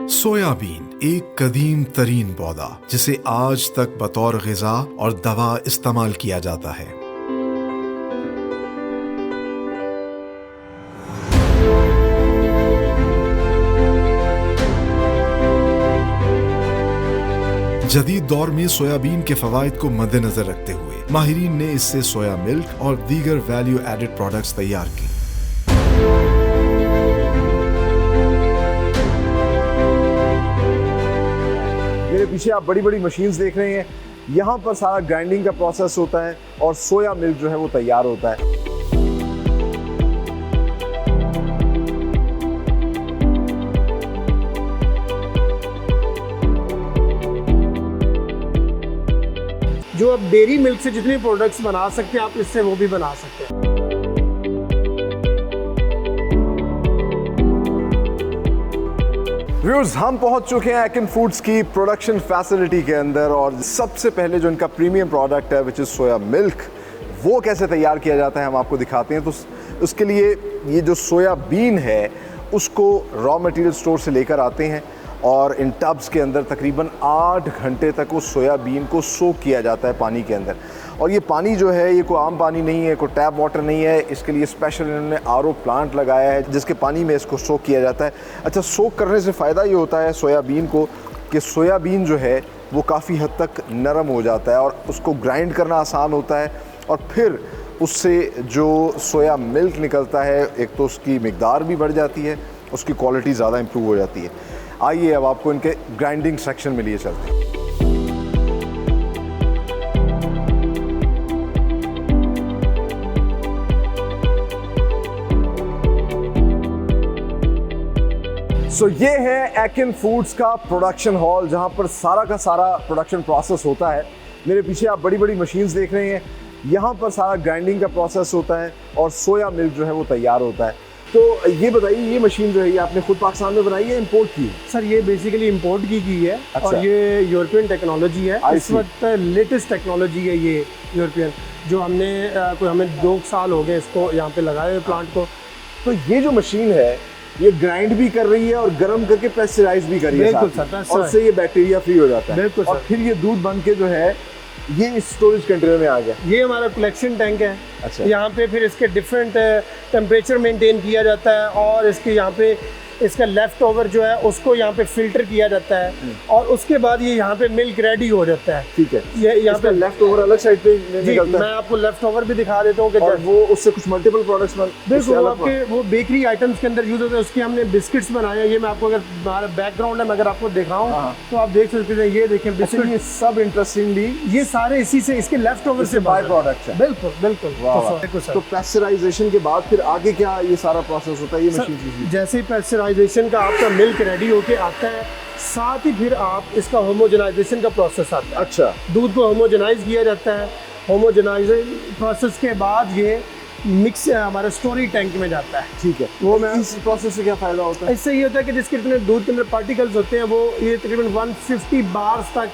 Soybean एक कदीम तरीन पौधा जिसे आज तक बतौर ग़िज़ा और दवा इस्तेमाल किया जाता है। जदीद दौर में सोयाबीन के फ़वाइद को मद्देनजर रखते हुए माहिरीन ने इससे सोया मिल्क और दीगर वैल्यू एडेड प्रोडक्ट्स तैयार की। मेरे पीछे आप बड़ी बड़ी मशीन्स देख रहे हैं। यहाँ पर सारा ग्राइंडिंग का प्रोसेस होता है और सोया मिल्क जो है वो तैयार होता है। जो आप डेयरी मिल्क से जितने प्रोडक्ट्स बना सकते हैं आप इससे वो भी बना सकते हैं। व्यूअर्स, हम पहुंच चुके हैं एकिन फूड्स की प्रोडक्शन फैसिलिटी के अंदर और सबसे पहले जो इनका प्रीमियम प्रोडक्ट है विच इज़ सोया मिल्क, वो कैसे तैयार किया जाता है हम आपको दिखाते हैं। तो उसके लिए ये जो सोयाबीन है उसको रॉ मटेरियल स्टोर से लेकर आते हैं और इन टब्स के अंदर तकरीबन 8 घंटे तक उस सोयाबीन को सोक किया जाता है पानी के अंदर। और ये पानी जो है ये कोई आम पानी नहीं है, कोई टैप वाटर नहीं है, इसके लिए स्पेशल इन्होंने आरओ प्लांट लगाया है जिसके पानी में इसको सोक किया जाता है। अच्छा, सोक करने से फ़ायदा ये होता है सोयाबीन को कि सोयाबीन जो है वो काफ़ी हद तक नरम हो जाता है और उसको ग्राइंड करना आसान होता है और फिर उससे जो सोया मिल्क निकलता है एक तो उसकी मिकदार भी बढ़ जाती है, उसकी क्वालिटी ज़्यादा इम्प्रूव हो जाती है। आइए अब आपको इनके ग्राइंडिंग सेक्शन में लिए चलते हैं। सो ये है एकिन फूड्स का प्रोडक्शन हॉल जहां पर सारा का सारा प्रोडक्शन प्रोसेस होता है। मेरे पीछे आप बड़ी बड़ी मशीन्स देख रहे हैं। यहाँ पर सारा ग्राइंडिंग का प्रोसेस होता है और सोया मिल्क जो है वो तैयार होता है। तो ये बताइए, ये मशीन जो है ये आपने खुद पाकिस्तान में बनाई है, इंपोर्ट की है? सर ये बेसिकली इंपोर्ट की है। अच्छा। और ये यूरोपियन टेक्नोलॉजी है। इस वक्त लेटेस्ट टेक्नोलॉजी है ये यूरोपियन, जो हमें 2 साल हो गए इसको यहाँ पे लगाए हुए प्लांट को। तो ये जो मशीन है ये ग्राइंड भी कर रही है और गर्म करके पेस्चराइज भी कर रही है। बिल्कुल सर, और उससे ये बैक्टीरिया फ्री हो जाता है। बिल्कुल और फिर ये दूध बन के जो है ये इस स्टोरेज कंटेनर में आ गया। ये हमारा कलेक्शन टैंक है। अच्छा। यहाँ पे फिर इसके डिफरेंट टेम्परेचर मेंटेन किया जाता है और इसके यहाँ पे इसका लेफ्ट ओवर जो है उसको यहाँ पे फिल्टर किया जाता है और उसके बाद ये यहाँ पे मिल्क रेडी हो जाता है। ठीक है। ये यहाँ पे लेफ्ट ओवर अलग साइड पे निकलता है। मैं आपको लेफ्ट ओवर भी दिखा देता हूँ कि और वो उससे कुछ मल्टीपल प्रोडक्ट्स बिल्कुल आपके वो बेकरी आइटम्स के अंदर यूज होते हैं। उसके हमने बिस्किट्स बनाए हैं। ये मैं आपको अगर हमारा बैकग्राउंड है मैं अगर आपको दिखाऊँ तो आप देख सकते हैं। ये देखें बिस्किट, ये सब इंटरेस्टिंगली ये सारे इसी से इसके लेफ्ट ओवर से बाय प्रोडक्ट है। बिल्कुल बिल्कुल। तो पेस्चराइजेशन के बाद फिर आगे क्या ये सारा प्रोसेस होता है? ये मशीन जैसे ही पेस्चराइजेशन का आपका मिल्क रेडी होके आता है, साथ ही फिर आप इसका होमोजेनाइजेशन का प्रोसेस आता है। अच्छा। दूध को होमोजेनाइज किया जाता है। होमोजेनाइजेशन प्रोसेस के बाद ये मिक्स हमारे स्टोरेज टैंक में जाता है। ठीक है। वो मैं इस प्रोसेस से क्या फायदा होता है? इससे ये होता है कि जिसके इतने दूध के अंदर पार्टिकल्स होते हैं वो ये तकरीबन 150 बार्स तक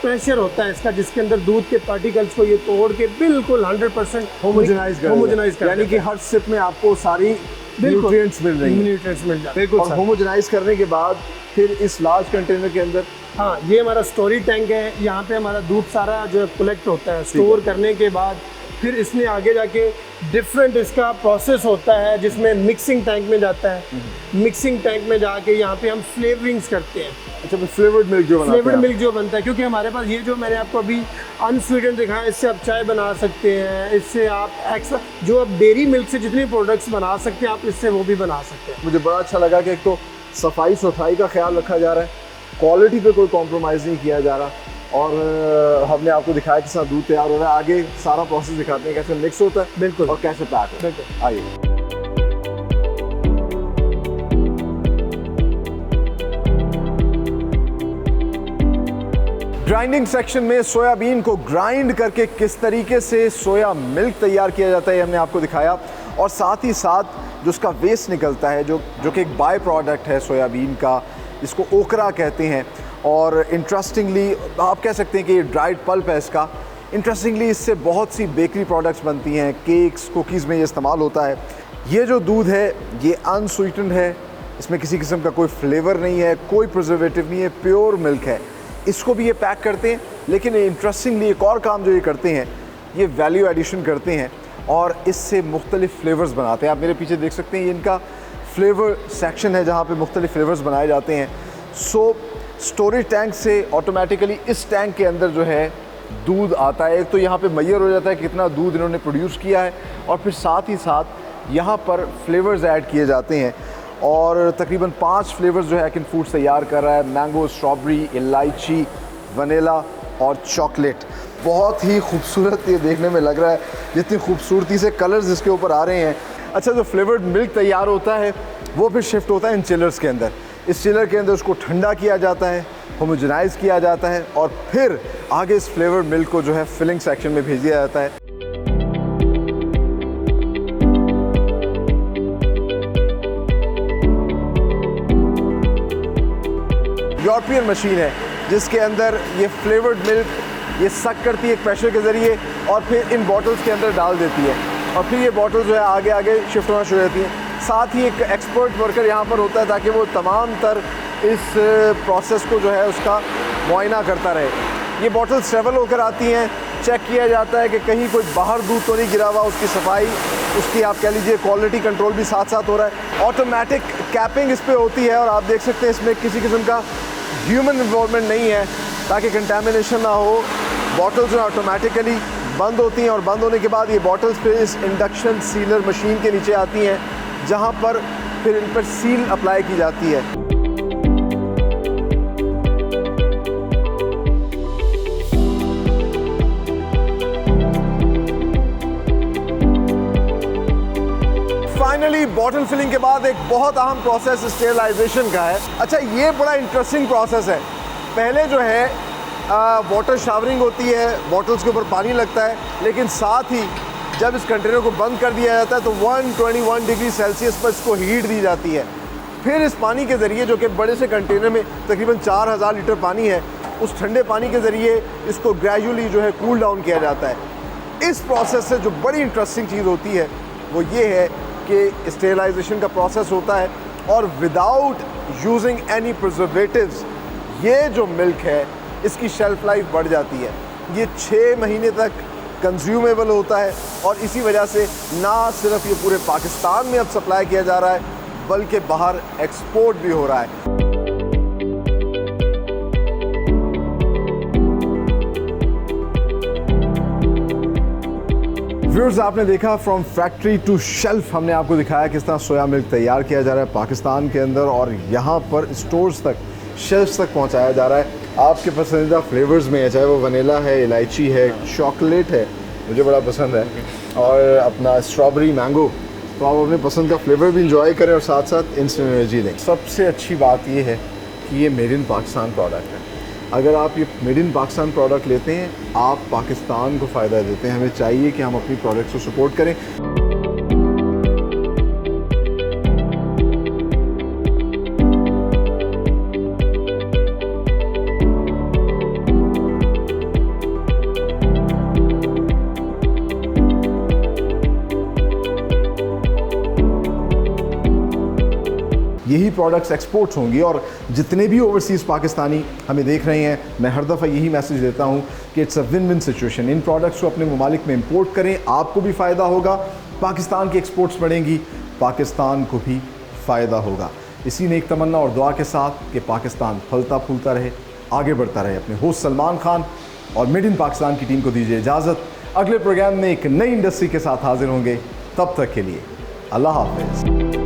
प्रेशर होता है इसका, जिसके अंदर दूध के पार्टिकल्स को ये तोड़ के बिल्कुल 100% होमोजेनाइज कर, यानी कि हर सिप में आपको सारी न्यूट्रिएंट्स मिल रही हैं। न्यूट्रिएंट्स मिल जाते हैं। और होमोजेनाइज करने के बाद फिर इस लार्ज कंटेनर के अंदर, हाँ, ये हमारा स्टोरेज टैंक है। यहाँ पे हमारा दूध सारा जो है कलेक्ट होता है। स्टोर करने के बाद फिर इसमें आगे जाके डिफरेंट इसका प्रोसेस होता है जिसमें मिक्सिंग टैंक में जाता है। मिक्सिंग टैंक में जाके यहाँ पे हम फ्लेवरिंग्स करते हैं। अच्छा, फ्लेवर्ड मिल्क जो बनता है, क्योंकि हमारे पास ये जो मैंने आपको अभी अनस्वीटेंड दिखाया, इससे आप चाय बना सकते हैं। इससे आप एक्स्ट्रा जो आप डेयरी मिल्क से जितने प्रोडक्ट्स बना सकते हैं आप इससे वो भी बना सकते हैं। मुझे बड़ा अच्छा लगा कि एक तो सफाई सुथराई का ख्याल रखा जा रहा है, क्वालिटी पे कोई कॉम्प्रोमाइज़ नहीं किया जा रहा और हमने आपको दिखाया किस तरह दूध तैयार हो रहा है। आगे सारा प्रोसेस दिखाते हैं कैसे मिक्स होता है। बिल्कुल। और कैसे पैक होता है। बिल्कुल। आइए। ग्राइंडिंग सेक्शन में सोयाबीन को ग्राइंड करके किस तरीके से सोया मिल्क तैयार किया जाता है हमने आपको दिखाया और साथ ही साथ जो उसका वेस्ट निकलता है जो कि एक बाय प्रोडक्ट है सोयाबीन का, इसको ओकरा कहते हैं। और इंटरेस्टिंगली आप कह सकते हैं कि ये ड्राइड पल्प है इसका। इंटरेस्टिंगली इससे बहुत सी बेकरी प्रोडक्ट्स बनती हैं, केक्स, कुकीज़ में ये इस्तेमाल होता है। ये जो दूध है ये अनस्वीटेंड है, इसमें किसी किस्म का कोई फ्लेवर नहीं है, कोई प्रिजर्वेटिव नहीं है, प्योर मिल्क है। इसको भी ये पैक करते हैं, लेकिन इंटरेस्टिंगली एक और काम जो ये करते हैं, ये वैल्यू एडिशन करते हैं और इससे मुख्तलिफ फ्लेवर्स बनाते हैं। आप मेरे पीछे देख सकते हैं, ये इनका फ्लेवर सेक्शन है जहाँ पे मुख्तलिफ फ्लेवर्स बनाए जाते हैं। सो स्टोरेज टैंक से ऑटोमेटिकली इस टैंक के अंदर जो है दूध आता है। एक तो यहाँ पे मैयर हो जाता है कितना दूध इन्होंने प्रोड्यूस किया है, और फिर साथ ही साथ यहाँ पर फ्लेवर्स ऐड किए जाते हैं। और तकरीबन 5 फ्लेवर्स जो है एकिन फूड्स तैयार कर रहा है, मैंगो, स्ट्रॉबेरी, इलायची, वनीला और चॉकलेट। बहुत ही खूबसूरत ये देखने में लग रहा है, जितनी खूबसूरती से कलर्स इसके ऊपर आ रहे हैं। अच्छा, जो फ्लेवर्ड मिल्क तैयार होता है वो फिर शिफ्ट होता है इन चिलर्स के अंदर। इस चिलर के अंदर उसको ठंडा किया जाता है, होमोजेनाइज किया जाता है, और फिर आगे इस फ्लेवर्ड मिल्क को जो है फिलिंग सेक्शन में भेज दिया जाता है। यूरोपियन मशीन है जिसके अंदर ये फ्लेवर्ड मिल्क ये सक करती है एक प्रेशर के ज़रिए, और फिर इन बॉटल्स के अंदर डाल देती है, और फिर ये बॉटल जो है आगे आगे शिफ्ट होना शुरू होती है। साथ ही एक एक्सपर्ट वर्कर यहाँ पर होता है ताकि वो तमाम तर इस प्रोसेस को जो है उसका मुआयना करता रहे। ये बॉटल्स ट्रेवल होकर आती हैं, चेक किया जाता है कि कहीं कोई बाहर दूध तो नहीं गिरा हुआ, उसकी सफाई, उसकी आप कह लीजिए क्वालिटी कंट्रोल भी साथ साथ हो रहा है। ऑटोमेटिक कैपिंग इस पर होती है, और आप देख सकते हैं इसमें किसी किस्म का ह्यूमन इन्वॉल्वमेंट नहीं है ताकि कंटेमिनेशन ना हो। बॉटल्स जो ऑटोमेटिकली बंद होती हैं, और बंद होने के बाद ये बॉटल्स फिर इस इंडक्शन सीलर मशीन के नीचे आती हैं, जहाँ पर फिर इन पर सील अप्लाई की जाती है। फाइनली बॉटल फिलिंग के बाद एक बहुत अहम प्रोसेस स्टेरिलाइजेशन का है। अच्छा, ये बड़ा इंटरेस्टिंग प्रोसेस है। पहले जो है वाटर शावरिंग होती है, बॉटल्स के ऊपर पानी लगता है, लेकिन साथ ही जब इस कंटेनर को बंद कर दिया जाता है तो 121 डिग्री सेल्सियस पर इसको हीट दी जाती है। फिर इस पानी के ज़रिए, जो कि बड़े से कंटेनर में तकरीबन 4000 लीटर पानी है, उस ठंडे पानी के ज़रिए इसको ग्रेजुअली जो है कूल डाउन किया जाता है। इस प्रोसेस से जो बड़ी इंटरेस्टिंग चीज़ होती है वो ये है कि स्टेरिलाइजेशन का प्रोसेस होता है, और विदाउट यूजिंग एनी प्रिजर्वेटिव्स ये जो मिल्क है इसकी शेल्फ लाइफ बढ़ जाती है। ये 6 महीने तक कंज्यूमेबल होता है, और इसी वजह से ना सिर्फ ये पूरे पाकिस्तान में अब सप्लाई किया जा रहा है, बल्कि बाहर एक्सपोर्ट भी हो रहा है। व्यूअर्स, आपने देखा फ्रॉम फैक्ट्री टू शेल्फ, हमने आपको दिखाया किस तरह सोया मिल्क तैयार किया जा रहा है पाकिस्तान के अंदर, और यहाँ पर स्टोर्स तक, शेल्फ्स तक पहुँचाया जा रहा है आपके पसंदीदा फ्लेवर्स में, चाहे वो वनीला है, इलायची है, चॉकलेट है, मुझे बड़ा पसंद है, और अपना स्ट्रॉबेरी, मैंगो। तो आप अपने पसंद का फ्लेवर भी इंजॉय करें और साथ साथ इंस्टेंट एनर्जी लें। सबसे अच्छी बात ये है कि ये मेड इन पाकिस्तान प्रोडक्ट है। अगर आप ये मेड इन पाकिस्तान प्रोडक्ट लेते हैं, आप पाकिस्तान को फ़ायदा देते हैं। हमें चाहिए कि हम अपनी प्रोडक्ट्स को सपोर्ट करें। यही प्रोडक्ट्स एक्सपोर्ट्स होंगी, और जितने भी ओवरसीज़ पाकिस्तानी हमें देख रहे हैं, मैं हर दफ़ा यही मैसेज देता हूँ कि it's a win win situation. In products को अपने ममालिक में इंपोर्ट करें, आपको भी फ़ायदा होगा, पाकिस्तान की एक्सपोर्ट्स बढ़ेंगी, पाकिस्तान को भी फ़ायदा होगा। इसी ने एक तमन्ना और दुआ के साथ कि पाकिस्तान फलता फूलता रहे, आगे बढ़ता रहे। अपने होस्ट सलमान खान और मेड इन पाकिस्तान की टीम को दीजिए इजाज़त। अगले प्रोग्राम में एक नई इंडस्ट्री के साथ हाजिर होंगे, तब तक के लिए अल्लाह हाफ़िज़।